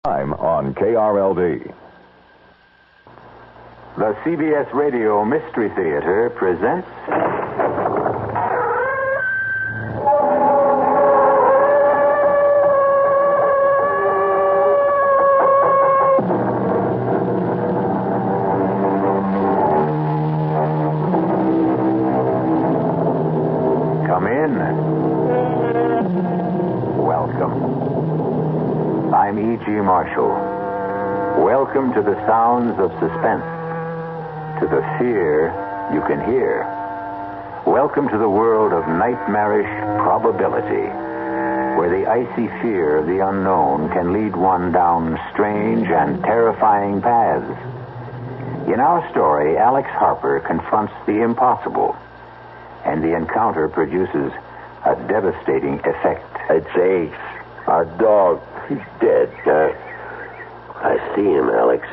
Time on KRLD. The CBS Radio Mystery Theater presents... Come in. Welcome. I'm E.G. Marshall. Welcome to the sounds of suspense. To the fear you can hear. Welcome to the world of nightmarish probability, where the icy fear of the unknown can lead one down strange and terrifying paths. In our story, Alex Harper confronts the impossible, and the encounter produces a devastating effect. It's Ace, our dog. He's dead. I see him, Alex.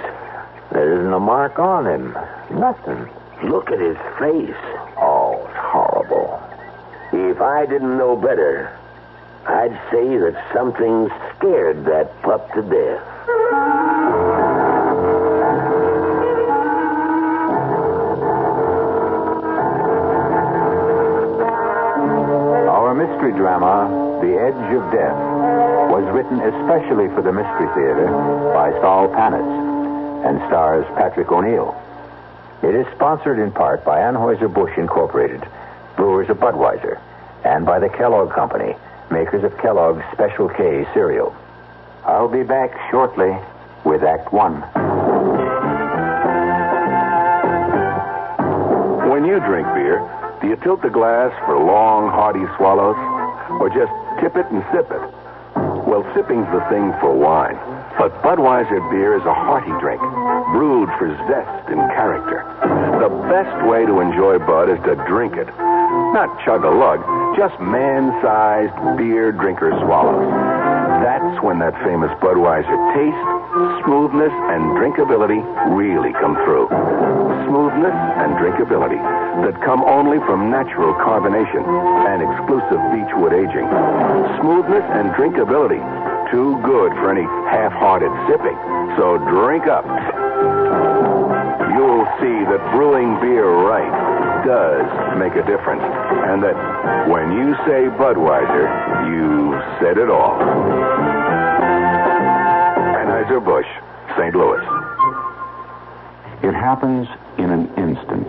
There isn't a mark on him. Nothing. Look at his face. Oh, it's horrible. If I didn't know better, I'd say that something scared that pup to death. Our mystery drama, The Edge of Death, was written especially for the Mystery Theater by Saul Panitz and stars Patrick O'Neill. It is sponsored in part by Anheuser-Busch Incorporated, brewers of Budweiser, and by the Kellogg Company, makers of Kellogg's Special K cereal. I'll be back shortly with Act One. When you drink beer, do you tilt the glass for long, hearty swallows, or just tip it and sip it? Well, sipping's the thing for wine. But Budweiser beer is a hearty drink, brewed for zest and character. The best way to enjoy Bud is to drink it. Not chug a lug, just man-sized beer drinker swallows. That's when that famous Budweiser taste, smoothness, and drinkability really come through. Smoothness and drinkability that come only from natural carbonation and exclusive beechwood aging. Smoothness and drinkability, too good for any half-hearted sipping. So drink up. You'll see that brewing beer right does make a difference. And that when you say Budweiser, you said it all. Anheuser-Busch, St. Louis. It happens in an instant.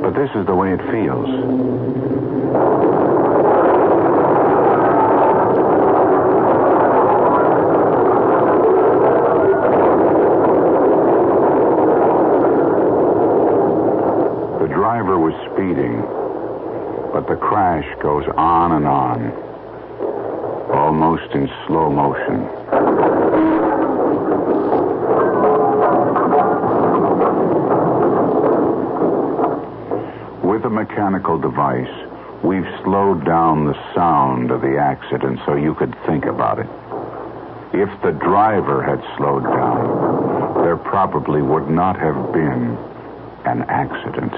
But this is the way it feels. The driver was speeding, but the crash goes on and on, almost in slow motion. With a mechanical device, we've slowed down the sound of the accident so you could think about it. If the driver had slowed down, there probably would not have been an accident.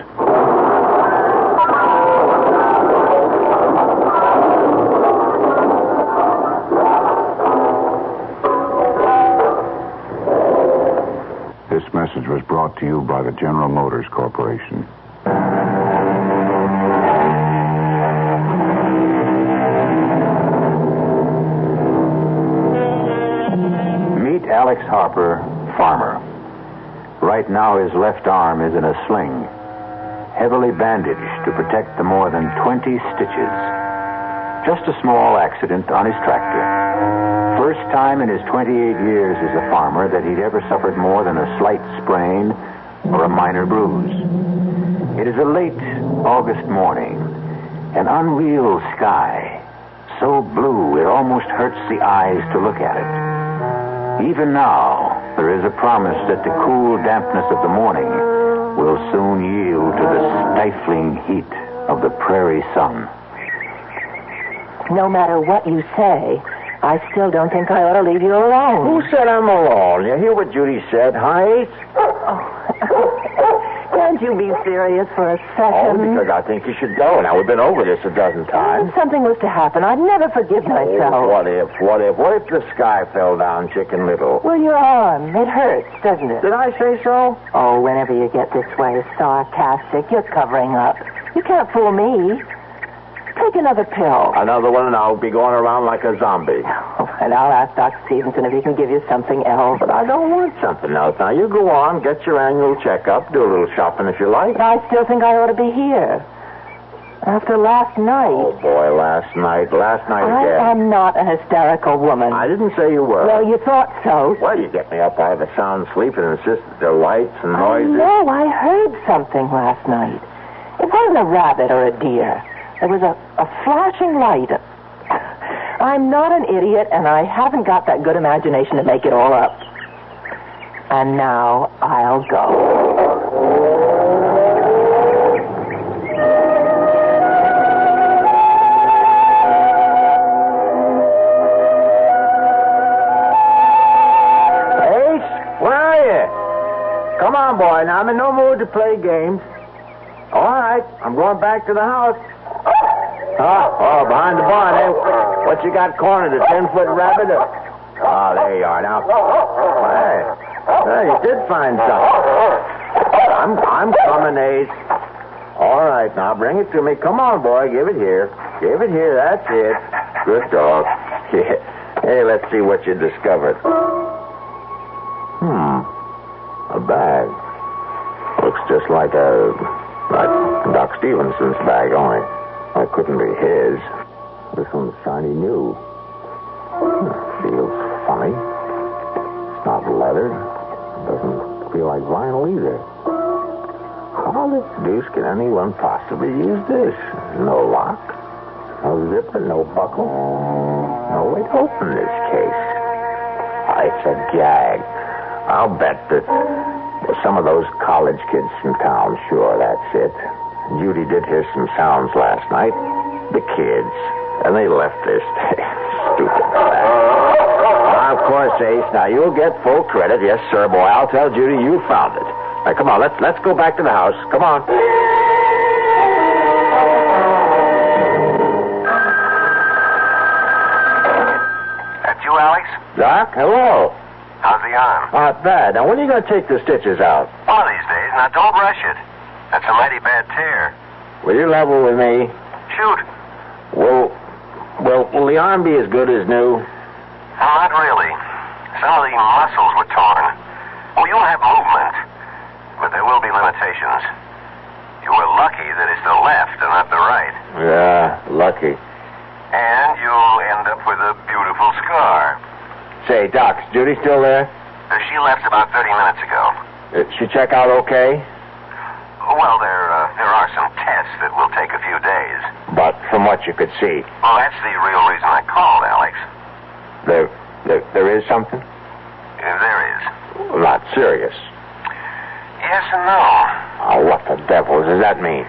This message was brought to you by the General Motors Corporation. Alex Harper, farmer. Right now his left arm is in a sling, heavily bandaged to protect the more than 20 stitches. Just a small accident on his tractor. First time in his 28 years as a farmer that he'd ever suffered more than a slight sprain or a minor bruise. It is a late August morning, an unreal sky, so blue it almost hurts the eyes to look at it. Even now, there is a promise that the cool dampness of the morning will soon yield to the stifling heat of the prairie sun. No matter what you say, I still don't think I ought to leave you alone. Who said I'm alone? You hear what Judy said, huh, Ace? Oh. Can't you be serious for a Oh, second? because I think you should go. Now, we've been over this a dozen times. If something was to happen, I'd never forgive myself. Oh, what if? What if the sky fell down, Chicken Little? Well, your arm. It hurts, doesn't it? Did I say so? Oh, whenever you get this way sarcastic, you're covering up. You can't fool me. Take another pill. Another one, and I'll be going around like a zombie. And I'll ask Dr. Stevenson if he can give you something else. But I don't want something else. Now, you go on, get your annual checkup, do a little shopping if you like. I still think I ought to be here. After last night. Oh, boy, last night again. I'm not a hysterical woman. I didn't say you were. Well, you thought so. Well, you get me up out of a sound sleep and insist that there are lights and noises. No, I heard something last night. It wasn't a rabbit or a deer. There was a flashing light. I'm not an idiot, and I haven't got that good imagination to make it all up. And now I'll go. Come on, boy. Now, I'm in no mood to play games. All right. I'm going back to the house. Oh, behind the barn, eh? What you got cornered, a 10-foot rabbit? Oh, there you are. Now, hey, you did find something. I'm coming, Ace. All right, now, bring it to me. Come on, boy. Give it here. Give it here. That's it. Good dog. Hey, let's see what you discovered. A bag. Looks just like Doc Stevenson's bag, only it couldn't be his. This one's shiny new. Feels funny. It's not leather. Doesn't feel like vinyl either. How the deuce can anyone possibly use this? No lock, no zipper, no buckle. No way to open this case. It's a gag. I'll bet that some of those college kids from town, sure, that's it. Judy did hear some sounds last night. The kids. And they left this stupid bag. Of course, Ace. Now, you'll get full credit. Yes, sir, boy. I'll tell Judy you found it. Now, come on, let's go back to the house. Come on. That's you, Alex? Doc, hello. How's the arm? Not bad. Now, when are you going to take the stitches out? One of these days. Now, don't rush it. That's a mighty bad tear. Will you level with me? Shoot. Will the arm be as good as new? Not really. Some of the muscles were torn. Well, you'll have movement, but there will be limitations. You were lucky that it's the left and not the right. Yeah, lucky. And you'll end up with a beautiful scar. Say, Doc, is Judy still there? She left about 30 minutes ago. Did she check out okay? Well, there are some tests that will take a few days. But from what you could see, Well, that's the real reason I called, Alex. there is something? There is. Not serious. Yes and no. Oh, what the devil does that mean?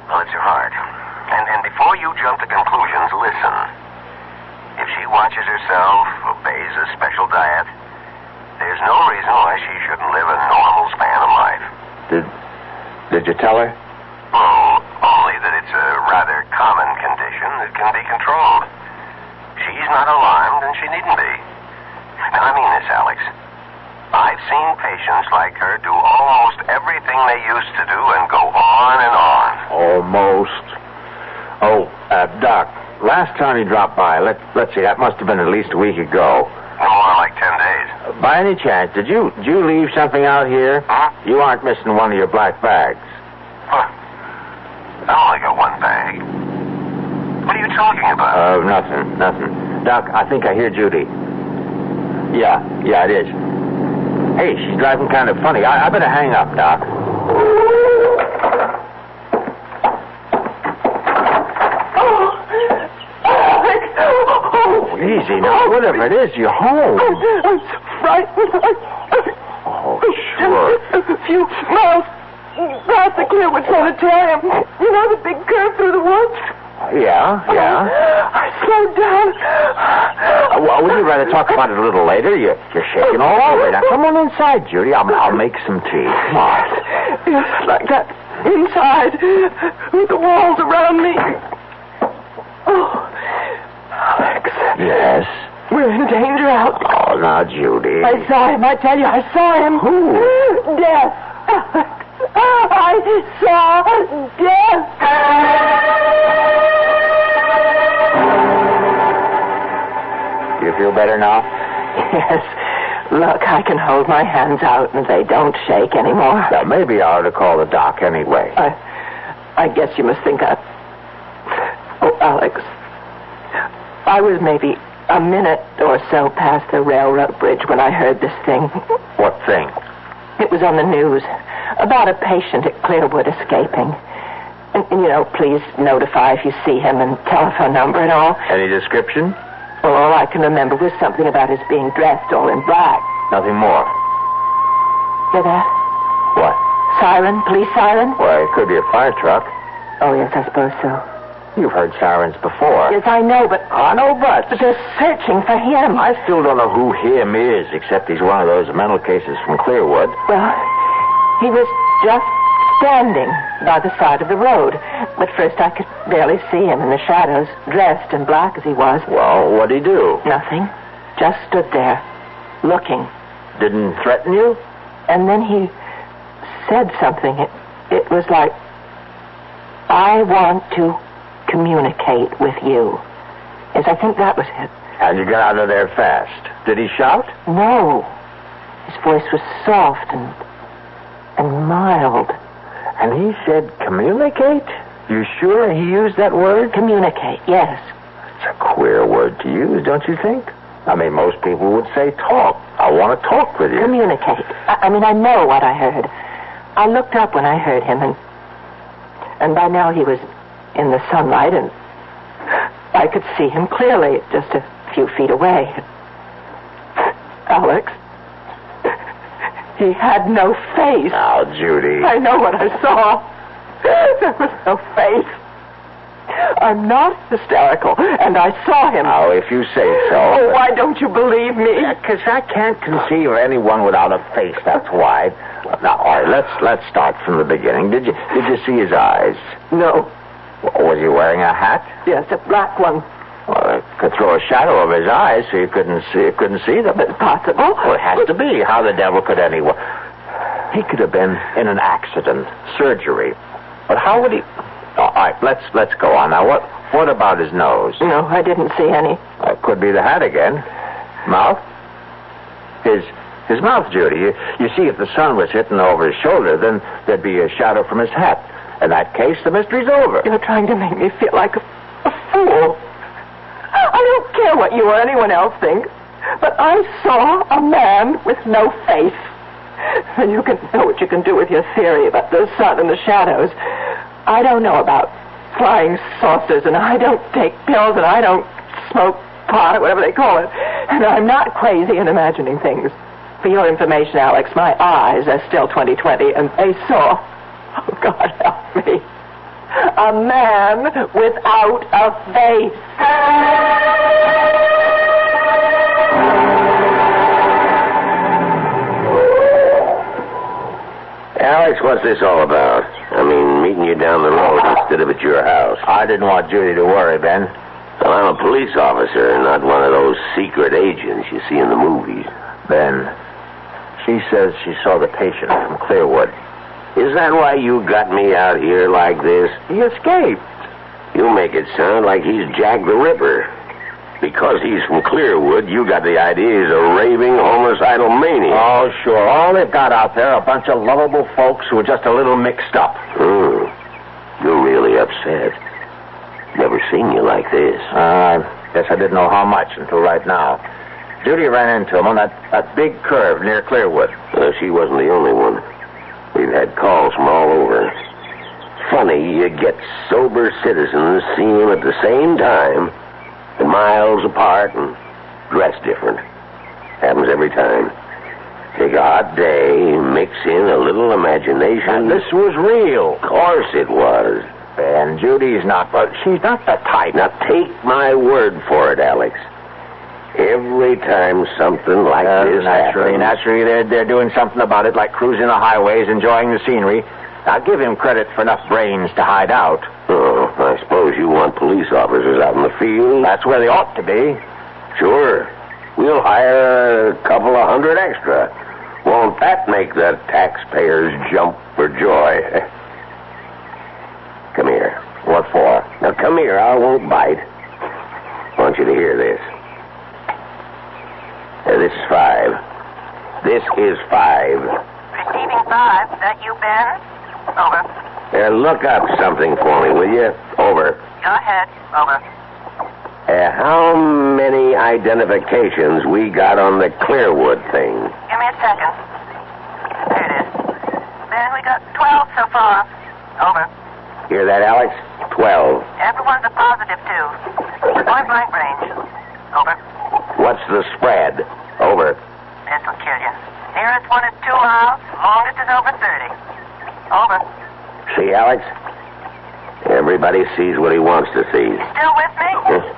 Well, it's your heart. And before you jump to conclusions, listen. If she watches herself, obeys a special diet, there's no reason why she shouldn't live a normal span of life. Did you tell her? Oh, only that it's a rather common condition that can be controlled. She's not alarmed, and she needn't be. Now, I mean this, Alex. I've seen patients like her do almost everything they used to do and go on and on. Almost. Oh, Doc, last time you dropped by, let's see, that must have been at least a week ago. No more like 10 days. By any chance, did you leave something out here? Huh? You aren't missing one of your black bags. Huh. I only got one bag. What are you talking about? Nothing. Doc, I think I hear Judy. Yeah, it is. Hey, she's driving kind of funny. I better hang up, Doc. Easy now. Whatever it is, you're home. I'm so frightened. Oh, sure. A few miles past the Clearwood Sanitarium. You know the big curve through the woods? Yeah. I slowed down. Well, would you rather talk about it a little later? You're shaking all over. Now, come on inside, Judy. I'll make some tea. Come on. Yes, like that. Inside. With the walls around me. Oh, Alex. Yes? We're in danger out. Oh, now, Judy. I saw him. I tell you, I saw him. Who? Death. Alex. I saw death. Do you feel better now? Yes. Look, I can hold my hands out and they don't shake anymore. Now, maybe I ought to call the doc anyway. I guess you must think I... Oh, Alex. I was maybe a minute or so past the railroad bridge when I heard this thing. What thing? It was on the news about a patient at Clearwood escaping. And, please notify if you see him and telephone number and all. Any description? Well, all I can remember was something about his being dressed all in black. Nothing more. Hear that? What? Siren? Police siren? Well, it could be a fire truck. Oh, yes, I suppose so. You've heard sirens before. Yes, I know, but... No buts. But they're searching for him. I still don't know who him is, except he's one of those mental cases from Clearwood. Well, he was just standing by the side of the road. But first I could barely see him in the shadows, dressed in black as he was. Well, what'd he do? Nothing. Just stood there, looking. Didn't threaten you? And then he said something. It was like, I want to communicate with you. Yes, I think that was it. And you got out of there fast. Did he shout? No. His voice was soft and mild. And he said communicate? You sure he used that word? Communicate, yes. It's a queer word to use, don't you think? I mean, most people would say talk. I want to talk with you. Communicate. I know what I heard. I looked up when I heard him, and by now he was in the sunlight, and I could see him clearly, just a few feet away. Alex, he had no face. Now, Judy. I know what I saw. There was no face. I'm not hysterical, and I saw him. Now, if you say so. Oh, why don't you believe me? Because I can't conceive of anyone without a face, that's why. Now, all right, let's start from the beginning. Did you see his eyes? No. Was he wearing a hat? Yes, a black one. Well, it could throw a shadow over his eyes so you couldn't see them. It's possible. Well, it has to be. How the devil could anyone? He could have been in an accident, surgery. But how would he... All right, let's go on. Now, what about his nose? No, I didn't see any. It could be the hat again. Mouth? His mouth, Judy. You see, if the sun was hitting over his shoulder, then there'd be a shadow from his hat. In that case, the mystery's over. You're trying to make me feel like a fool. I don't care what you or anyone else think, but I saw a man with no face. And you can know what you can do with your theory about the sun and the shadows. I don't know about flying saucers, and I don't take pills, and I don't smoke pot, or whatever they call it. And I'm not crazy in imagining things. For your information, Alex, my eyes are still 20/20, and they saw, oh, God help me, a man without a face. Alex, what's this all about? I mean, meeting you down the road instead of at your house. I didn't want Judy to worry, Ben. Well, I'm a police officer, not one of those secret agents you see in the movies. Ben, she says she saw the patient from Clearwood. Is that why you got me out here like this? He escaped. You make it sound like he's Jack the Ripper. Because he's from Clearwood, you got the idea he's a raving, homicidal maniac. Oh, sure. All they've got out there are a bunch of lovable folks who are just a little mixed up. You're really upset. Never seen you like this. Guess I didn't know how much until right now. Judy ran into him on that big curve near Clearwood. She wasn't the only one. We've had calls from all over. Funny, you get sober citizens seeing him at the same time, and miles apart, and dressed different. Happens every time. Take a hot day, mix in a little imagination. And this was real. Of course it was. And Judy's not, but she's not the type. Now take my word for it, Alex. Every time something like this happens. Naturally, they're doing something about it, like cruising the highways, enjoying the scenery. I'll give him credit for enough brains to hide out. Oh, I suppose you want police officers out in the field? That's where they ought to be. Sure. We'll hire a couple of hundred extra. Won't that make the taxpayers jump for joy? Come here. What for? Now, come here. I won't bite. I want you to hear this. This is 5. This is 5. Receiving 5. That you, Ben? Over. Look up something for me, will you? Over. Go ahead. Over. How many identifications we got on the Clearwood thing? Give me a second. There it is. Ben, we got 12 so far. Over. Hear that, Alex? 12. Everyone's a positive, too. Point blank range. Over. What's the spread? Over. This will kill you. Nearest one is 2 miles. Longest is over 30. Over. See, Alex? Everybody sees what he wants to see. You still with me?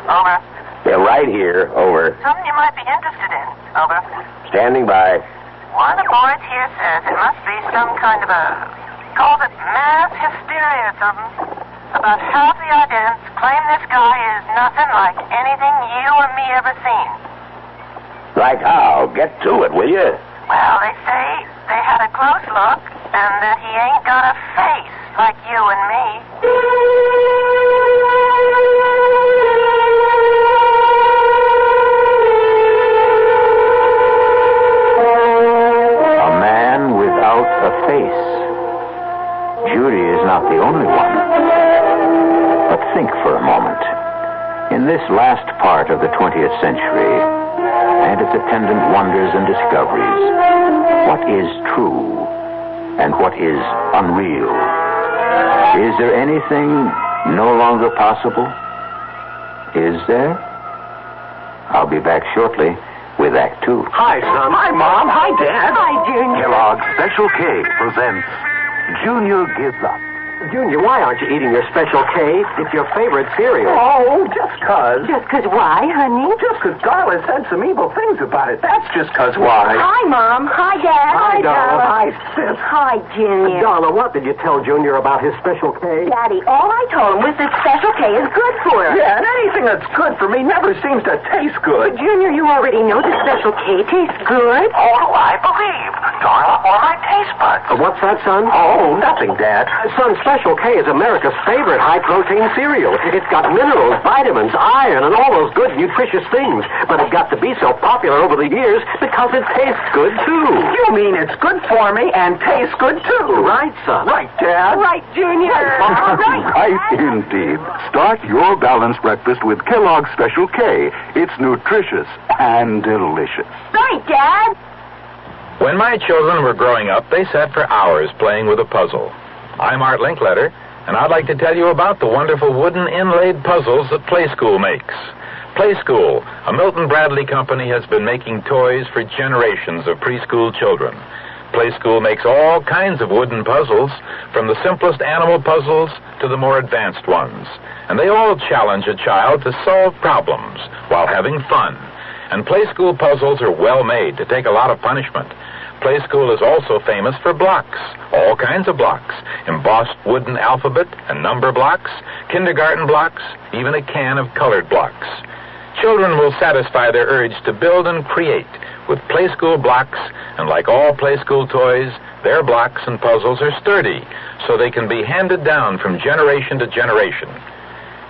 Over. They're right here. Over. Something you might be interested in. Over. Standing by. One of the boys here says it must be some kind of calls it mass hysteria or something. About half the idents claim this guy is nothing like anything you or me ever seen. Like how? Get to it, will you? Well, they say they had a close look and that he ain't got a face like you and me. A man without a face. Judy is not the only one. But think for a moment. In this last part of the 20th century, and its attendant wonders and discoveries, what is true and what is unreal? Is there anything no longer possible? Is there? I'll be back shortly with Act 2. Hi, son. Hi, Mom. Hi, Dad. Hi, Junior. Kellogg's Special K presents Junior Gives Up. Junior, why aren't you eating your Special K? It's your favorite cereal. Oh, just 'cause. Just 'cause why, honey? Just 'cause Darla said some evil things about it. That's just 'cause why. Hi, Mom. Hi, Dad. Hi, Darla. Hi, Sis. Hi, Junior. Darla, what did you tell Junior about his Special K? Daddy, all I told him was that Special K is good for us. Yeah, and anything that's good for me never seems to taste good. Junior, you already know that Special K tastes good. Oh, I believe. Darla, or my taste buds. What's that, son? Oh, nothing, Dad. Son, Special K is America's favorite high-protein cereal. It's got minerals, vitamins, iron, and all those good, nutritious things. But it got to be so popular over the years because it tastes good, too. You mean it's good for me and tastes good, too? Right, son. Right, Dad. Right, Junior. Right, indeed. Start your balanced breakfast with Kellogg's Special K. It's nutritious and delicious. Right, Dad. When my children were growing up, they sat for hours playing with a puzzle. I'm Art Linkletter, and I'd like to tell you about the wonderful wooden inlaid puzzles that Play School makes. Play School, a Milton Bradley company, has been making toys for generations of preschool children. Play School makes all kinds of wooden puzzles, from the simplest animal puzzles to the more advanced ones. And they all challenge a child to solve problems while having fun. And Play School puzzles are well made to take a lot of punishment. Play School is also famous for blocks, all kinds of blocks, embossed wooden alphabet and number blocks, kindergarten blocks, even a can of colored blocks. Children will satisfy their urge to build and create with Play School blocks, and like all Play School toys, their blocks and puzzles are sturdy, so they can be handed down from generation to generation.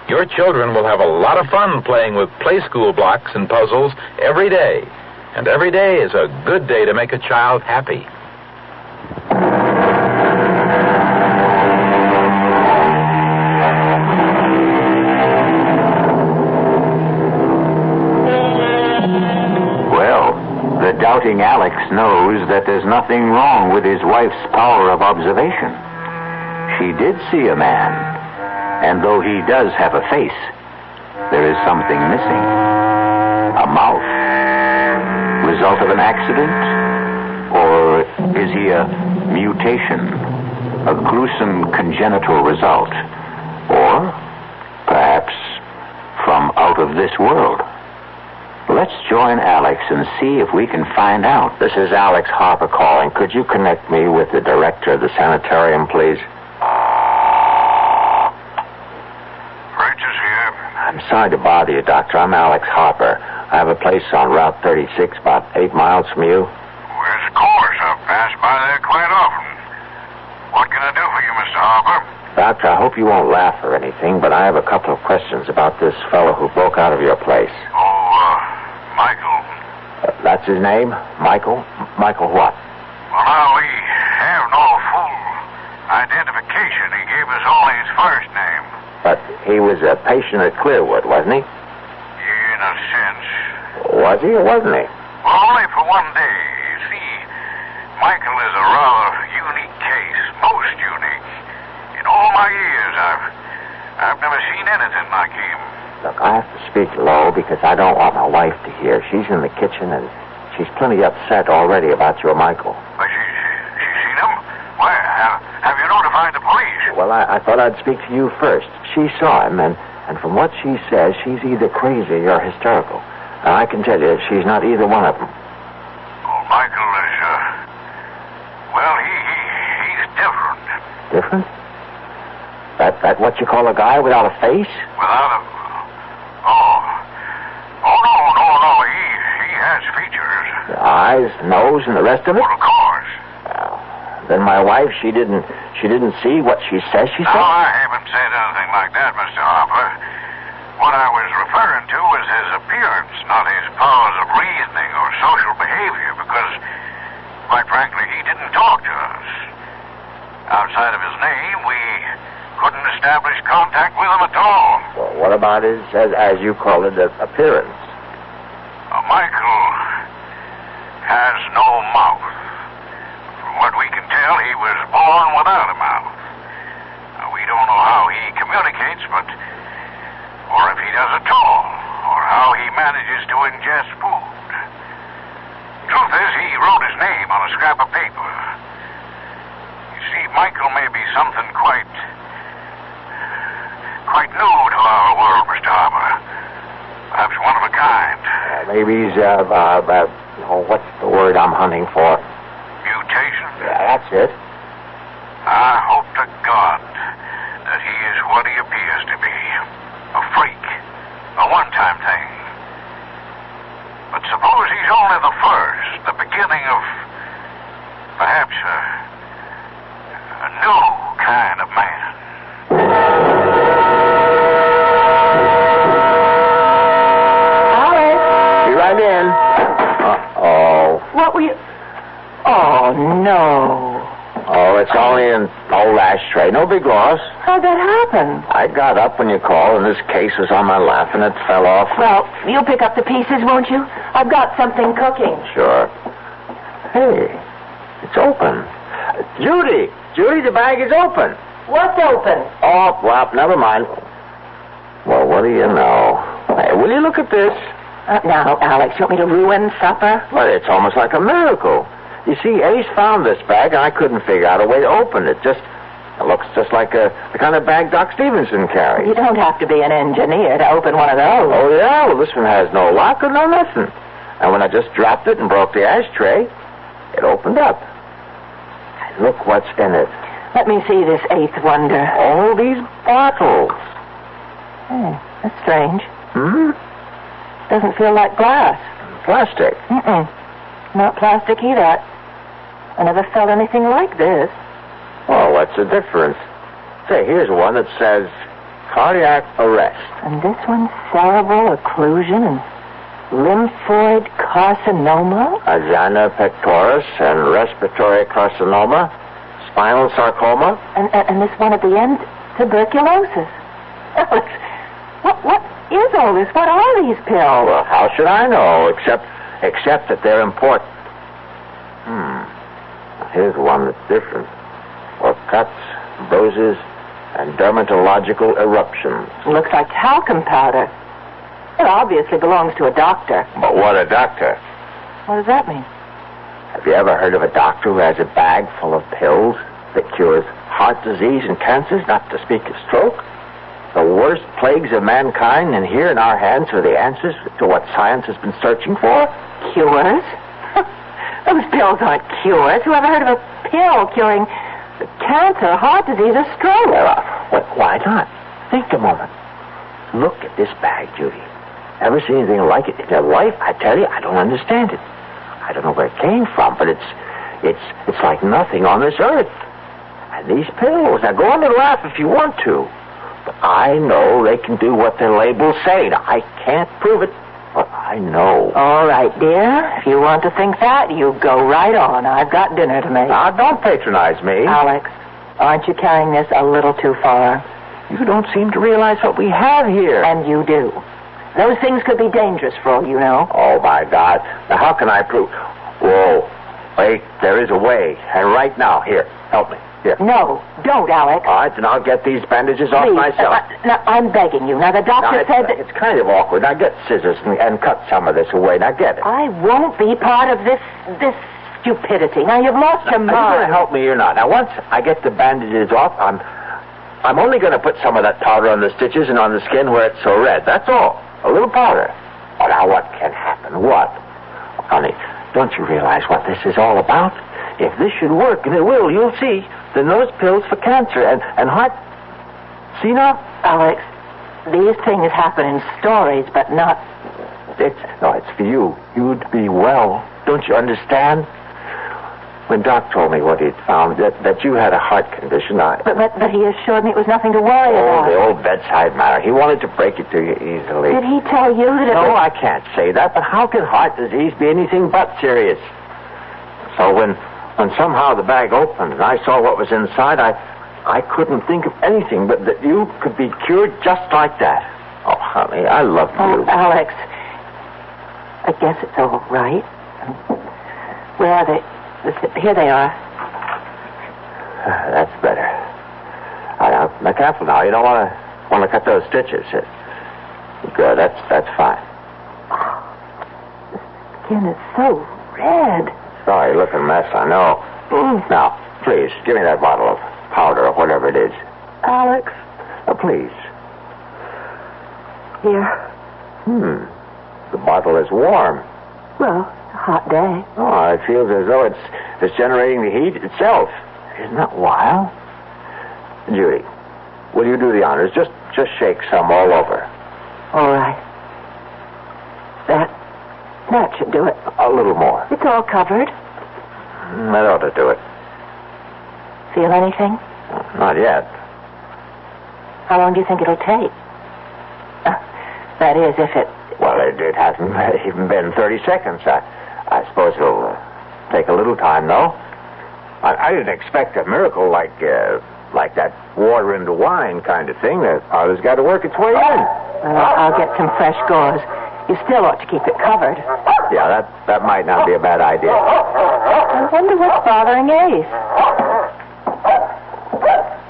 Your children will have a lot of fun playing with Play School blocks and puzzles every day. And every day is a good day to make a child happy. Well, the doubting Alex knows that there's nothing wrong with his wife's power of observation. She did see a man, and though he does have a face, there is something missing. A mouth. Result of an accident? Or is he a mutation? A gruesome congenital result? Or perhaps from out of this world? let's join Alex and see if we can find out. This is Alex Harper calling. Could you connect me with the director of the sanitarium, please? Regis here. I'm sorry to bother you, Doctor. I'm Alex Harper. I have a place on Route 36, about 8 miles from you. Where's the course? I've passed by there quite often. What can I do for you, Mr. Harper? Doctor, I hope you won't laugh or anything, but I have a couple of questions about this fellow who broke out of your place. Michael. That's his name? Michael? Michael what? Well, now, we have no full identification. He gave us only his first name. But he was a patient at Clearwood, wasn't he? In a sense. Was he or wasn't he? Well, only for one day. You see, Michael is a rather unique case. Most unique. In all my years, I've never seen anything like him. Look, I have to speak low because I don't want my wife to hear. She's in the kitchen and she's plenty upset already about your Michael. But she's seen him? Why, have you notified the police? Well, I thought I'd speak to you first. She saw him, and from what she says, she's either crazy or hysterical. And I can tell you, she's not either one of them. Oh, Michael is, well, he's different. Different? That what you call a guy without a face? Without a... No. He has features. The eyes, nose, and the rest of it? Well, of course. Well, then my wife, she didn't see what she says she saw? No, I haven't said anything like that, Mr. Harper. What I was referring to was his appearance, not his powers of reasoning or social behavior, because, quite frankly, he didn't talk to us. Outside of his name, we couldn't establish contact with him at all. Well, what about his, as you call it, appearance? Michael has no mouth. From what we can tell, he was born without a mouth. We don't know how he communicates, or if he does at all, or how he manages to ingest food. Truth is, he wrote his name on a scrap of paper. You see, Michael may be something quite new to our world, Mr. Harper. Perhaps one of a kind. Maybe he's, what's the word I'm hunting for? Mutation? Yeah, that's it. I hope to God that he is what he appears to be. A freak. A one-time thing. But suppose he's only the first, the beginning of perhaps a new kind of man. Right in. Uh-oh. What were you... Oh, no. Oh, it's only an old ashtray. No big loss. How'd that happen? I got up when you called, and this case was on my lap, and it fell off. Well, you'll pick up the pieces, won't you? I've got something cooking. Sure. Hey, it's open. Judy, the bag is open. What's open? Oh, well, never mind. Well, what do you know? Hey, will you look at this? Now, Alex, you want me to ruin supper? Well, it's almost like a miracle. You see, Ace found this bag, and I couldn't figure out a way to open it. It looks just like the kind of bag Doc Stevenson carries. You don't have to be an engineer to open one of those. Oh, yeah? Well, this one has no lock or no nothing. And when I just dropped it and broke the ashtray, it opened up. Look what's in it. Let me see this eighth wonder. All these bottles. That's strange. Doesn't feel like glass. Plastic. Not plastic either. I never felt anything like this. Oh, what's the difference? Say, here's one that says cardiac arrest. And this one's cerebral occlusion and lymphoid carcinoma? Ajana pectoris and respiratory carcinoma. Spinal sarcoma. And this one at the end, tuberculosis. Alex, what is all this? What are these pills? Well, how should I know, except that they're important. Here's one that's different. For cuts, bruises, and dermatological eruptions. Looks like talcum powder. It obviously belongs to a doctor. But what a doctor? What does that mean? Have you ever heard of a doctor who has a bag full of pills that cures heart disease and cancers, not to speak of stroke? the worst plagues of mankind, and here in our hands are the answers to what science has been searching for? Cures? Those pills aren't cures. Who ever heard of a pill curing cancer, heart disease, or stroke? Well, why not? Think a moment. Look at this bag, Judy. Ever seen anything like it in your life? I tell you, I don't understand it. I don't know where it came from, but it's like nothing on this earth. And these pills, now go on and laugh if you want to, but I know they can do what their labels say. Now, I can't prove it, but I know. All right, dear. If you want to think that, you go right on. I've got dinner to make. Now, don't patronize me. Alex, aren't you carrying this a little too far? You don't seem to realize what we have here. And you do. Those things could be dangerous for all you know. Oh, my God. Now, how can I prove? Whoa. Wait, there is a way. And right now, here, help me. Here. No, don't, Alex. All right, then I'll get these bandages off Please, myself. Now, I'm begging you. Now, the doctor said that... It's kind of awkward. Now, get scissors and cut some of this away. Now, get it. I won't be part of this stupidity. Now, you've lost your mind. Are you going to help me or not? Now, once I get the bandages off, I'm only going to put some of that powder on the stitches and on the skin where it's so red. That's all. A little powder. Oh, now, what can happen? What? Honey, don't you realize what this is all about? If this should work, and it will, you'll see, then those pills for cancer and heart... See now? Alex, these things happen in stories, but not... It's for you. You'd be well. Don't you understand? When Doc told me what he'd found, that you had a heart condition, But he assured me it was nothing to worry about. Oh, the old bedside manner. He wanted to break it to you easily. Did he tell you that it No, was... I can't say that, but how can heart disease be anything but serious? So when somehow the bag opened and I saw what was inside, I couldn't think of anything but that you could be cured just like that. Oh, honey, I love you. Oh, Alex, I guess it's all right. Where are they? Here they are. That's better. Now, careful now. You don't want to cut those stitches. Good. That's fine. The skin is so red. Sorry, looking mess, I know. Now, please, give me that bottle of powder or whatever it is. Alex. Please. Here. The bottle is warm. Well, it's a hot day. Oh, it feels as though it's generating the heat itself. Isn't that wild? Judy, will you do the honors? Just shake some all over. All right. That should do it. A little more. It's all covered. That ought to do it. Feel anything? Not yet. How long do you think it'll take? That is, if it... Well, it hasn't even been 30 seconds. I suppose it'll take a little time, though. I didn't expect a miracle like that water into wine kind of thing. The powder's got to work its way in. I'll get some fresh gauze. You still ought to keep it covered. Yeah, that might not be a bad idea. I wonder what's bothering Ace.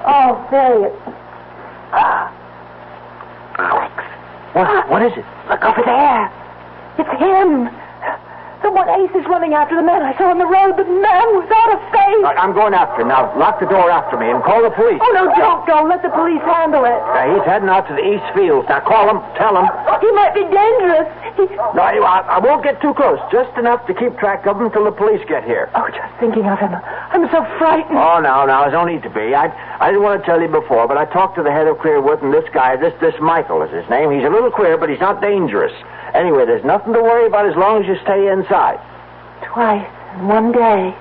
Oh, there he is. Alex. What is it? Look over there. It's him. The one Ace is running after, the man I saw on the road, the man without a face. I'm going after him. Now, lock the door after me and call the police. Oh, no, don't. Let the police handle it. He's heading out to the East Fields. Now, call him. Tell him. He might be dangerous. No, I won't get too close. Just enough to keep track of him till the police get here. Oh, just thinking of him. I'm so frightened. Oh, now, there's no need to be. I didn't want to tell you before, but I talked to the head of Clearwood, and this guy, this Michael is his name. He's a little queer, but he's not dangerous. Anyway, there's nothing to worry about as long as you stay inside. Twice in one day.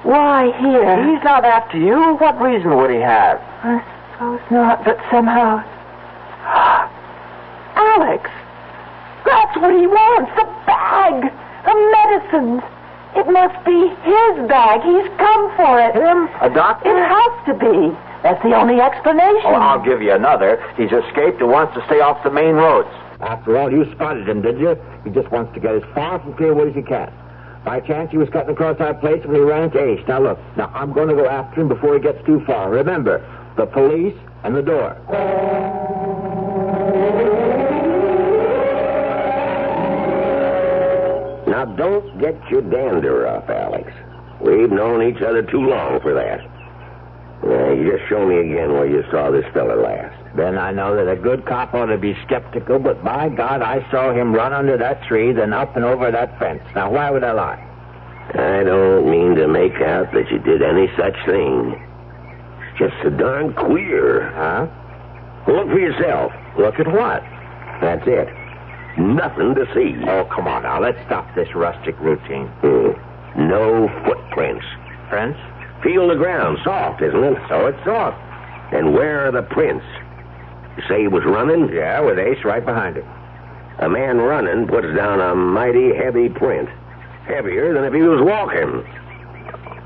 Why here? He's not after you. What reason would he have? I suppose not, but somehow... Alex! That's what he wants, the bag! The medicines! It must be his bag. He's come for it. Him? A doctor? It has to be. That's the only explanation. Oh, I'll give you another. He's escaped and wants to stay off the main roads. After all, you spotted him, did you? He just wants to get as far from Clearwood as he can. By chance, he was cutting across our place when he ran into Ace. Now, look. Now, I'm going to go after him before he gets too far. Remember, the police and the door. Now, don't get your dander up, Alex. We've known each other too long for that. Hey, just show me again where you saw this fella last. Then I know that a good cop ought to be skeptical, but by God, I saw him run under that tree, then up and over that fence. Now, why would I lie? I don't mean to make out that you did any such thing. It's just so darn queer. Huh? Look for yourself. Look at what? That's it. Nothing to see. Oh, come on now. Let's stop this rustic routine. No footprints. Prince? Feel the ground. Soft, isn't it? So it's soft. And where are the prints? You say he was running? Yeah, with Ace right behind him. A man running puts down a mighty heavy print. Heavier than if he was walking.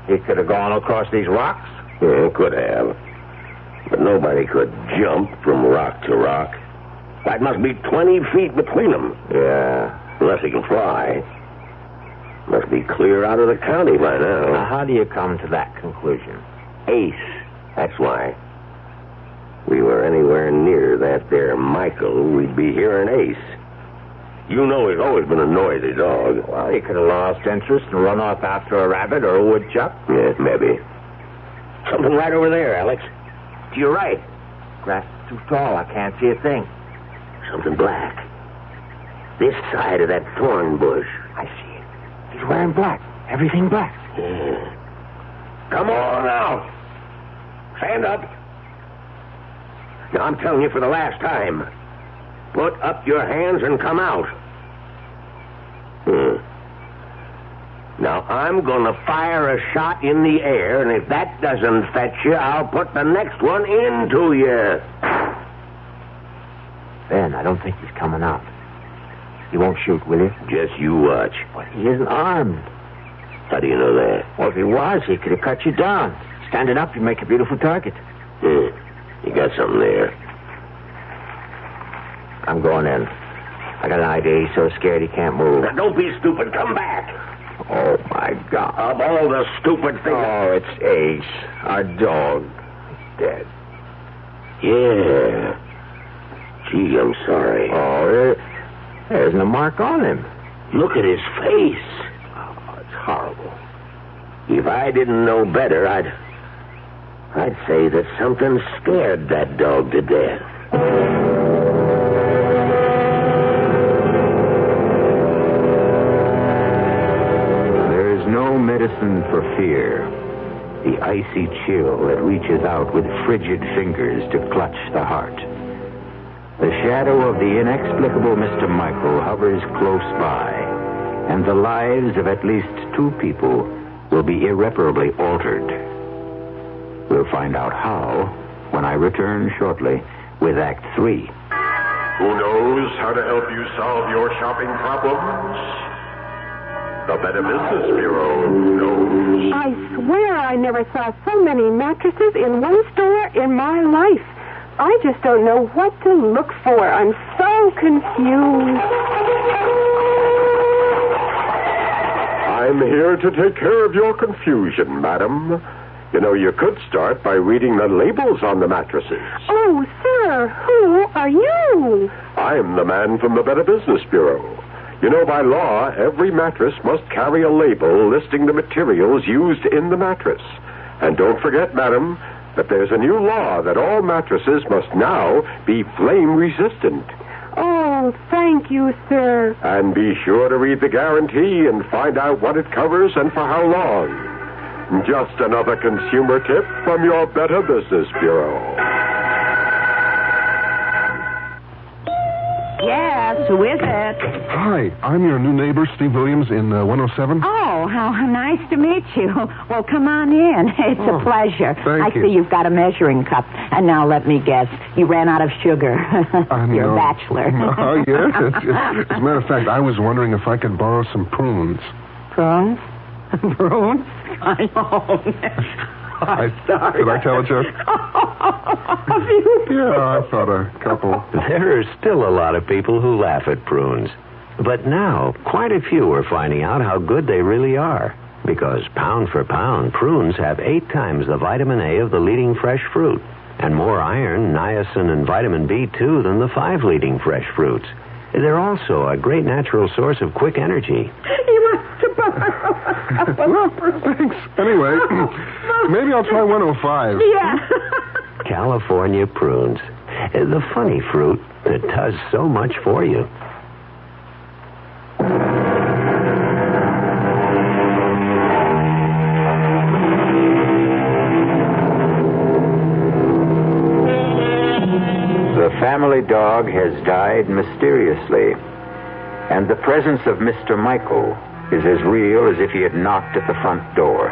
He could have gone across these rocks? Yeah, could have. But nobody could jump from rock to rock. That must be 20 feet between them. Yeah. Unless he can fly. Must be clear out of the county by now. Now, how do you come to that conclusion? Ace. That's why. We were anywhere near that there Michael, we'd be hearing Ace. You know he's always been a noisy dog. Well, he could have lost interest and run off after a rabbit or a woodchuck. Yeah, maybe. Something right over there, Alex. To your right. Grass is too tall. I can't see a thing. Something black. This side of that thorn bush. I see it. He's wearing black. Everything black. Yeah. Come on now. Stand up. Now, I'm telling you for the last time. Put up your hands and come out. Now, I'm going to fire a shot in the air, and if that doesn't fetch you, I'll put the next one into you. Ben, I don't think he's coming out. You won't shoot, will you? Just you watch. But he isn't armed. How do you know that? Well, if he was, he could have cut you down. Standing up, you'd make a beautiful target. You got something there. I'm going in. I got an idea. He's so scared he can't move. Now, don't be stupid. Come back. Oh, my God. Of all the stupid things... Oh, it's Ace. Our dog. Dead. Yeah. Gee, I'm sorry. Oh, there isn't a mark on him. Look at his face. Oh, it's horrible. If I didn't know better, I'd say that something scared that dog to death. There is no medicine for fear. The icy chill that reaches out with frigid fingers to clutch the heart. The shadow of the inexplicable Mr. Michael hovers close by, and the lives of at least 2 people will be irreparably altered. We'll find out how when I return shortly with Act 3. Who knows how to help you solve your shopping problems? The Better Business Bureau knows. I swear I never saw so many mattresses in one store in my life. I just don't know what to look for. I'm so confused. I'm here to take care of your confusion, madam. You know, you could start by reading the labels on the mattresses. Oh, sir, who are you? I'm the man from the Better Business Bureau. You know, by law, every mattress must carry a label listing the materials used in the mattress. And don't forget, madam, that there's a new law that all mattresses must now be flame-resistant. Oh, thank you, sir. And be sure to read the guarantee and find out what it covers and for how long. Just another consumer tip from your Better Business Bureau. Yes, who is it? Hi, I'm your new neighbor, Steve Williams, in 107. Oh, how nice to meet you. Well, come on in. It's a pleasure. Thank you. I see you've got a measuring cup. And now let me guess, you ran out of sugar. You're a bachelor. Oh, yes. As a matter of fact, I was wondering if I could borrow some prunes. Prunes? Prunes? I know. Sorry. Did I tell a joke? Yeah, I thought a couple. There are still a lot of people who laugh at prunes. But now, quite a few are finding out how good they really are. Because pound for pound, prunes have 8 times the vitamin A of the leading fresh fruit. And more iron, niacin, and vitamin B2 than the 5 leading fresh fruits. They're also a great natural source of quick energy. You want to borrow. Well, thanks. Anyway, maybe I'll try 105. Yeah. California prunes. The funny fruit that does so much for you. The family dog has died mysteriously, and the presence of Mr. Michael is as real as if he had knocked at the front door.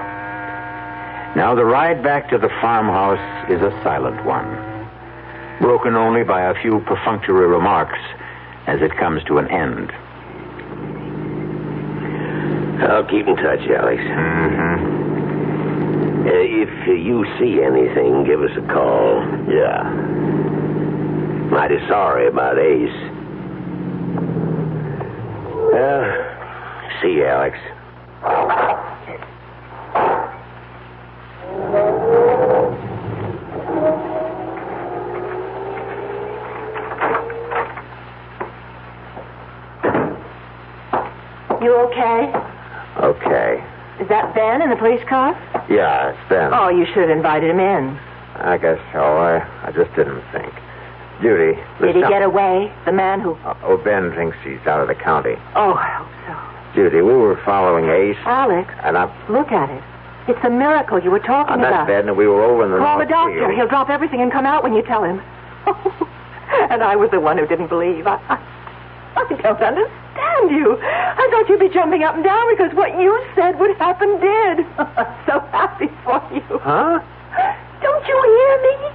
Now the ride back to the farmhouse is a silent one, broken only by a few perfunctory remarks as it comes to an end. I'll keep in touch, Alex. If you see anything, give us a call. Yeah. Mighty sorry about Ace. See you, Alex. You okay? Okay. Is that Ben in the police car? Yeah, it's Ben. Oh, you should have invited him in. I guess so. I just didn't think. Judy. Did he get away? The man who... Oh, Ben thinks he's out of the county. Oh, I hope so. Judy, we were following Ace. Alex, And I... look at it. It's a miracle you were talking about. That's Ben, and we were over in the Call the North doctor. Field. He'll drop everything and come out when you tell him. And I was the one who didn't believe. I don't understand you. I thought you'd be jumping up and down because what you said would happen did. I'm so happy for you. Huh? Don't you hear me?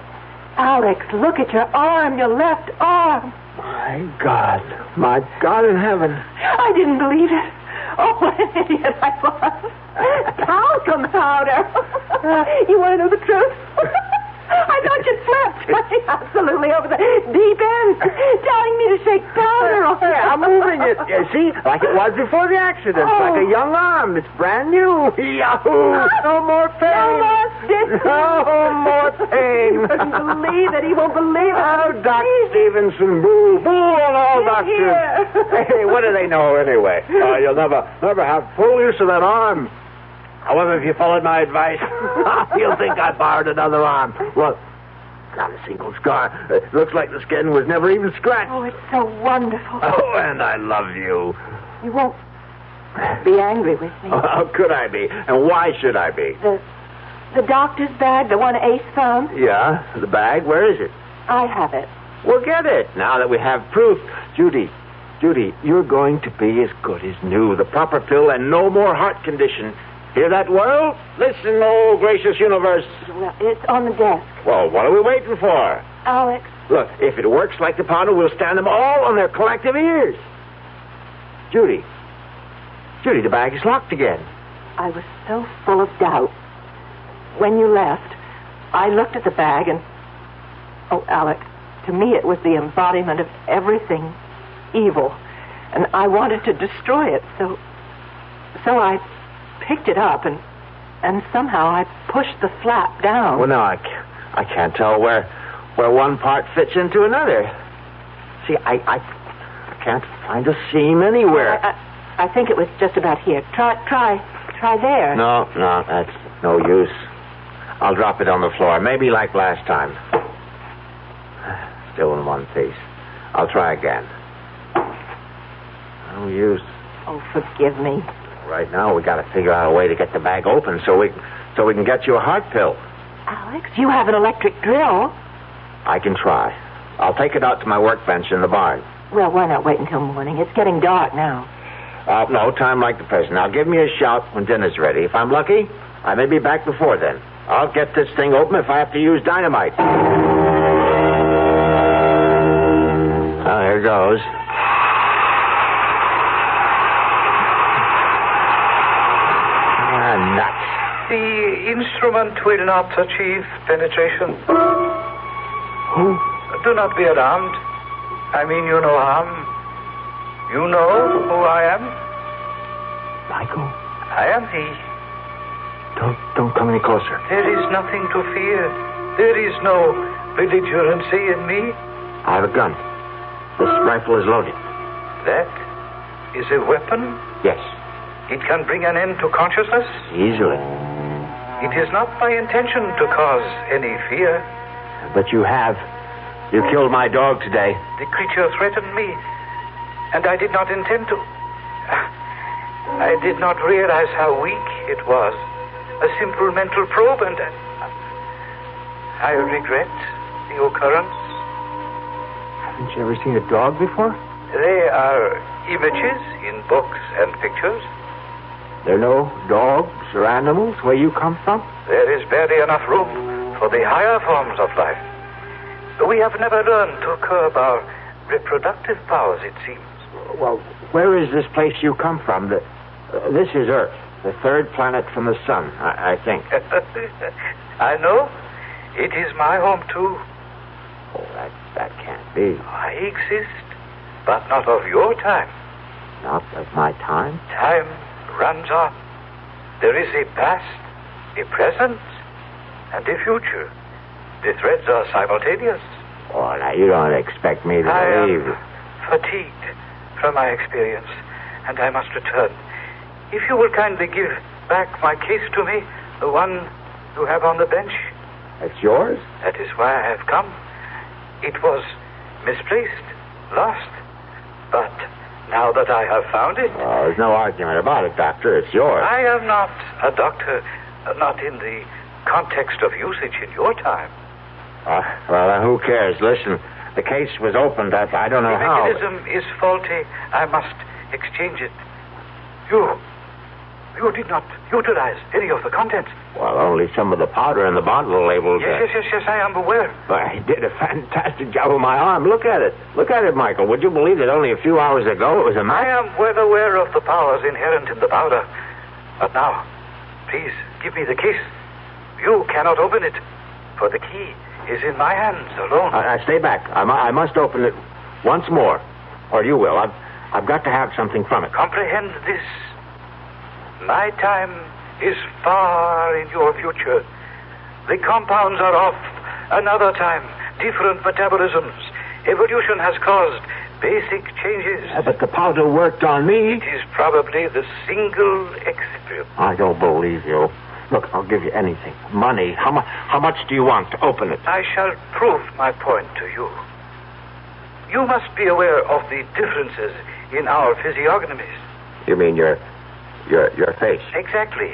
Alex, look at your arm, your left arm. My God in heaven. I didn't believe it. Oh, what an idiot I was. Talcum powder. You want to know the truth? I thought you slept. Absolutely over the deep end. Telling me to shake powder on it. I'm moving it. You see, like it was before the accident. Oh. Like a young arm. It's brand new. Yahoo! No more pain. No more stitches. No more pain. He couldn't believe it. He won't believe it. Oh, Doc Stevenson, boo. Boo on all He's doctors. here. Hey, what do they know anyway? You'll never have full use of that arm. However, if you followed my advice, you'll think I borrowed another arm. Look, got a single scar. It looks like the skin was never even scratched. Oh, it's so wonderful. Oh, and I love you. You won't be angry with me. How could I be? And why should I be? The doctor's bag, the one Ace found, Yeah, the bag. Where is it? I have it. Well, get it. Now that we have proof. Judy, you're going to be as good as new. The proper pill and no more heart condition. Hear that, world? Listen, oh, gracious universe. Well, it's on the desk. Well, what are we waiting for? Alex. Look, if it works like the powder, we'll stand them all on their collective ears. Judy, the bag is locked again. I was so full of doubt. When you left, I looked at the bag and... Oh, Alec, to me it was the embodiment of everything evil. And I wanted to destroy it, so I picked it up and somehow I pushed the flap down. Well, now, I can't tell where one part fits into another. See, I can't find a seam anywhere. I think it was just about here. Try there. No, that's no use. I'll drop it on the floor, maybe like last time. Still in one piece. I'll try again. No use. Oh, forgive me. Right now, we got to figure out a way to get the bag open so we can get you a heart pill. Alex, you have an electric drill. I can try. I'll take it out to my workbench in the barn. Well, why not wait until morning? It's getting dark now. No time like the present. Now, give me a shout when dinner's ready. If I'm lucky, I may be back before then. I'll get this thing open if I have to use dynamite. Oh, here goes. Nuts. The instrument will not achieve penetration. Do not be alarmed. I mean you no harm. You know who I am? Michael? I am he. Don't come any closer. There is nothing to fear. There is no belligerency in me. I have a gun. This rifle is loaded. That is a weapon? Yes. it can bring an end to consciousness? Easily. It is not my intention to cause any fear. But you have. You killed my dog today. The creature threatened me, and I did not intend to. I did not realize how weak it was. A simple mental probe, and I regret the occurrence. Haven't you ever seen a dog before? They are images in books and pictures. There are no dogs or animals where you come from? There is barely enough room for the higher forms of life. We have never learned to curb our reproductive powers, it seems. Well, where is this place you come from? This is Earth, the third planet from the sun, I think. I know. It is my home, too. Oh, that can't be. I exist, but not of your time. Not of my time? Time runs on. There is a past, a present, and a future. The threads are simultaneous. Oh, now you don't expect me to believe. I am fatigued from my experience, and I must return. If you will kindly give back my case to me, the one you have on the bench. It's yours? That is why I have come. It was misplaced, lost, but now that I have found it... Well, there's no argument about it, Doctor. It's yours. I am not a doctor, not in the context of usage in your time. Well, who cares? Listen, the case was opened up. I don't know how. The mechanism is faulty. I must exchange it. You did not utilize any of the contents. Well, only some of the powder in the bottle labeled... Yes, I am aware. But I did a fantastic job with my arm. Look at it. Look at it, Michael. Would you believe that only a few hours ago it was a match? I am well aware of the powers inherent in the powder. But now, please, give me the case. You cannot open it, for the key is in my hands alone. Stay back. I must open it once more, or you will. I've got to have something from it. Comprehend this. My time is far in your future. The compounds are of another time, different metabolisms. Evolution has caused basic changes. But the powder worked on me. It is probably the single excipient. I don't believe you. Look, I'll give you anything. Money. How much do you want to open it? I shall prove my point to you. You must be aware of the differences in our physiognomies. You mean your face? Exactly.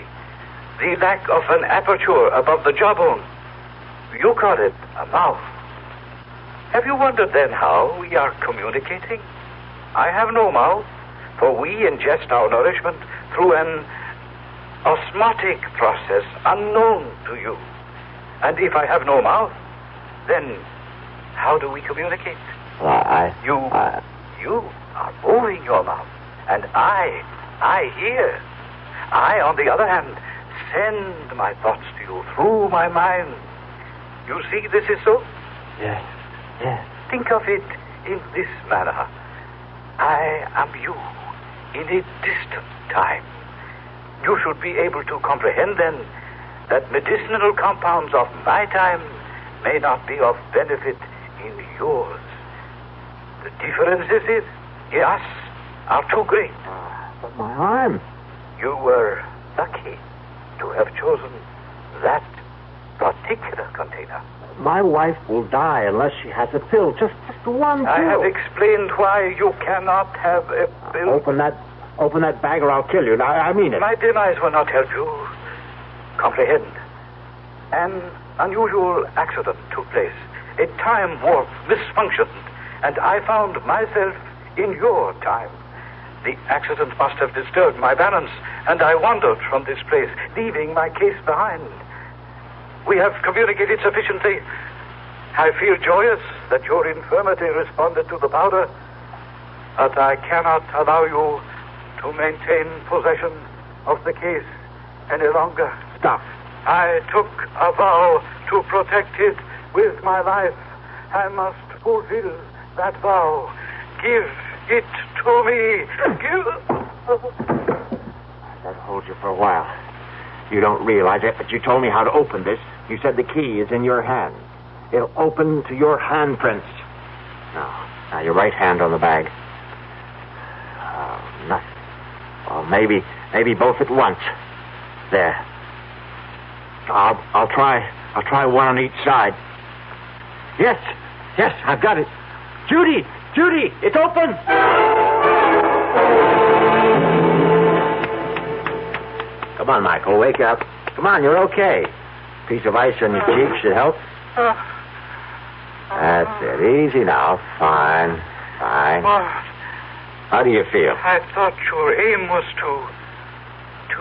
The lack of an aperture above the jawbone. You call it a mouth. Have you wondered then how we are communicating? I have no mouth, for we ingest our nourishment through an osmotic process unknown to you. And if I have no mouth, then how do we communicate? You are moving your mouth, and I hear. I, on the other hand, send my thoughts to you through my mind. You see this is so? Yes. Think of it in this manner. I am you in a distant time. You should be able to comprehend then that medicinal compounds of my time may not be of benefit in yours. The differences in us are too great. But my arm. You were lucky to have chosen that particular container. My wife will die unless she has a pill. Just one pill. I have explained why you cannot have a pill. Open that bag or I'll kill you. I mean it. My demise will not help you. Comprehend. An unusual accident took place. A time warp misfunctioned, and I found myself in your time. The accident must have disturbed my balance, and I wandered from this place, leaving my case behind. We have communicated sufficiently. I feel joyous that your infirmity responded to the powder, but I cannot allow you to maintain possession of the case any longer. Stop. I took a vow to protect it with my life. I must fulfill that vow. Give it to me. That'll hold you for a while. You don't realize it, but you told me how to open this. You said the key is in your hand. It'll open to your handprints. Now your right hand on the bag. Nothing. Well, maybe Maybe both at once. There. I'll try one on each side. Yes, I've got it. Judy, it's open. Come on, Michael, wake up. Come on, you're okay. Piece of ice on your cheek should help. That's it. Easy now. Fine. How do you feel? I thought your aim was to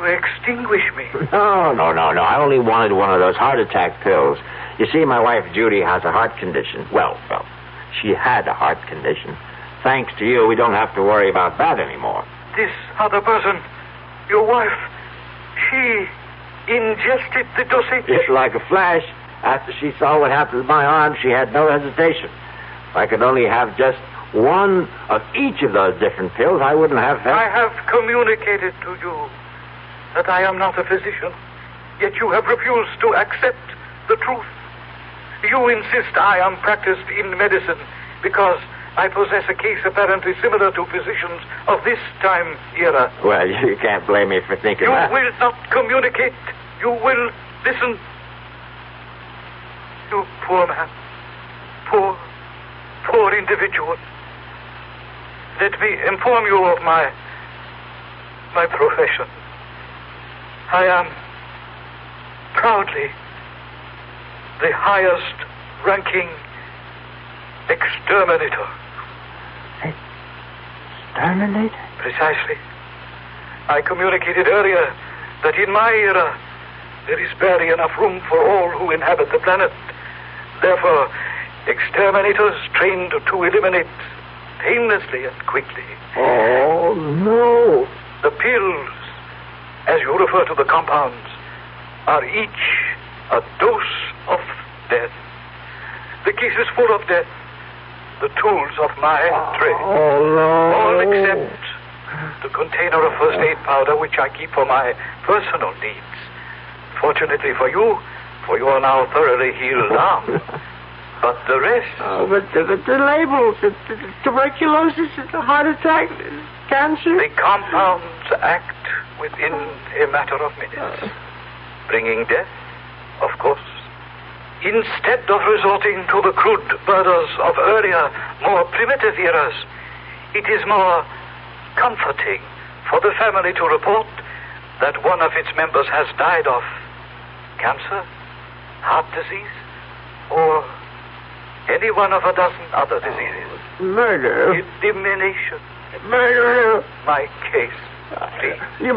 extinguish me. No. I only wanted one of those heart attack pills. You see, my wife Judy has a heart condition. Well, she had a heart condition. Thanks to you, we don't have to worry about that anymore. This other person, your wife, she ingested the dosage? Just like a flash. After she saw what happened to my arm, she had no hesitation. If I could only have just one of each of those different pills, I wouldn't have... I have communicated to you that I am not a physician, yet you have refused to accept the truth. You insist I am practiced in medicine because I possess a case apparently similar to physicians of this time era. Well, you can't blame me for thinking that. You will not communicate. You will listen. You poor man. Poor individual. Let me inform you of my profession. I am proudly the highest ranking exterminator. Exterminator? Precisely. I communicated earlier that in my era there is barely enough room for all who inhabit the planet. Therefore, exterminators trained to eliminate painlessly and quickly. Oh, no. The pills, as you refer to the compounds, are each a dose of death. The case is full of death. The tools of my trade. Oh, no. All except the container of first aid powder which I keep for my personal needs. Fortunately for you are now thoroughly healed arm. But the rest... Oh, but the labels, the tuberculosis, the heart attack, cancer... The compounds act within a matter of minutes. Bringing death, of course. Instead of resorting to the crude murders of earlier, more primitive eras, it is more comforting for the family to report that one of its members has died of cancer, heart disease, or any one of a dozen other diseases. Murder. Elimination. Murder. My case. Please. You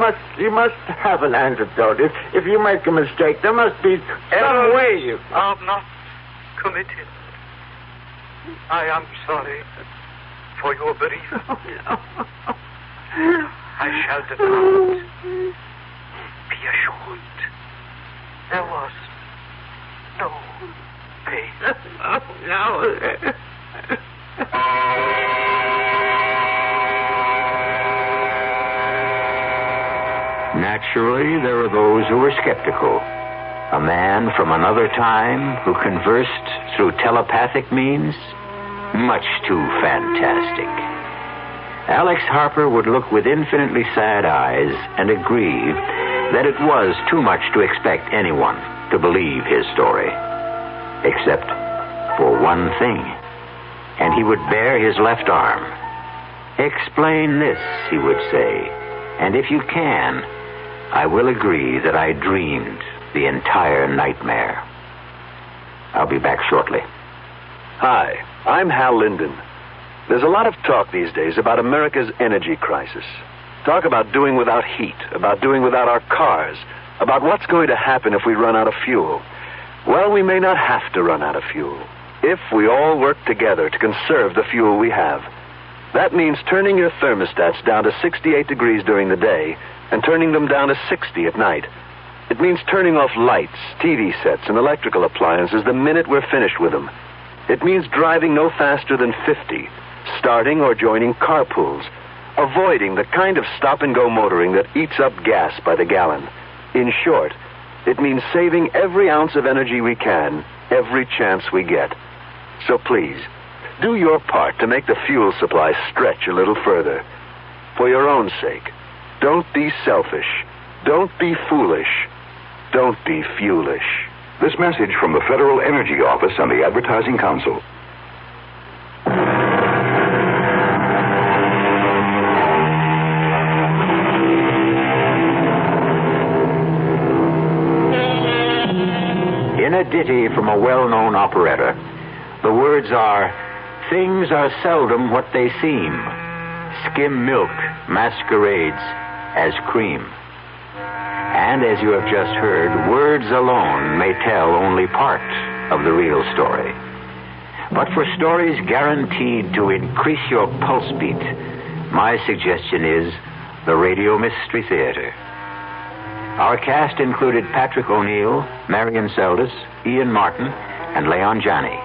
must have an antidote. If you make a mistake, there must be some way you... are not committed. I am sorry for your bereavement. Oh, no. I shall depart. Be assured, there was no pain. Oh, no. Naturally, there were those who were skeptical. A man from another time who conversed through telepathic means? Much too fantastic. Alex Harper would look with infinitely sad eyes and agree that it was too much to expect anyone to believe his story. Except for one thing. And he would bare his left arm. Explain this, he would say. And if you can, I will agree that I dreamed the entire nightmare. I'll be back shortly. Hi, I'm Hal Linden. There's a lot of talk these days about America's energy crisis. Talk about doing without heat, about doing without our cars, about what's going to happen if we run out of fuel. Well, we may not have to run out of fuel if we all work together to conserve the fuel we have. That means turning your thermostats down to 68 degrees during the day and turning them down to 60 at night. It means turning off lights, TV sets, and electrical appliances the minute we're finished with them. It means driving no faster than 50, starting or joining carpools, avoiding the kind of stop-and-go motoring that eats up gas by the gallon. In short, it means saving every ounce of energy we can, every chance we get. So please, do your part to make the fuel supply stretch a little further. For your own sake, Don't be selfish. Don't be foolish. Don't be fuelish. This message from the Federal Energy Office and the Advertising Council. In a ditty from a well-known operetta, the words are, "Things are seldom what they seem. Skim milk masquerades as cream." And as you have just heard, words alone may tell only part of the real story. But for stories guaranteed to increase your pulse beat, my suggestion is the Radio Mystery Theater. Our cast included Patrick O'Neill, Marion Seldes, Ian Martin, and Leon Janney.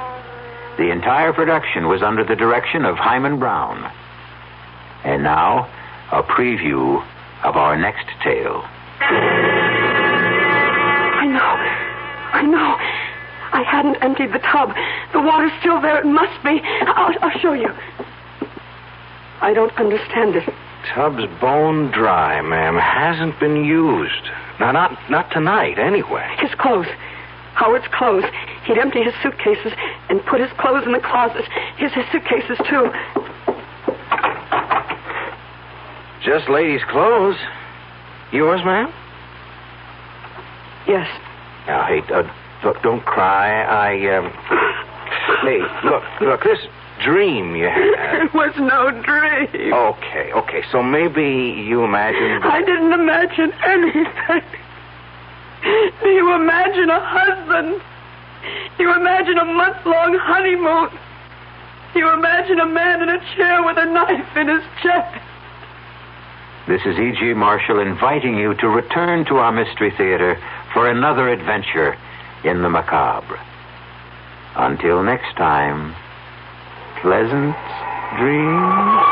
The entire production was under the direction of Hyman Brown. And now, a preview of our next tale. I know. I hadn't emptied the tub. The water's still there. It must be. I'll show you. I don't understand it. Tub's bone dry, ma'am. Hasn't been used. Not tonight, anyway. His clothes. Howard's clothes. He'd empty his suitcases and put his clothes in the closet. His suitcases, too. Just ladies' clothes. Yours, ma'am? Yes. Now, hey, look, don't cry. Hey, look, this dream you had. It was no dream. Okay, so maybe you imagined... I didn't imagine anything. Do you imagine a husband? Do you imagine a month-long honeymoon? Do you imagine a man in a chair with a knife in his chest? This is E.G. Marshall inviting you to return to our Mystery Theater for another adventure in the macabre. Until next time, pleasant dreams.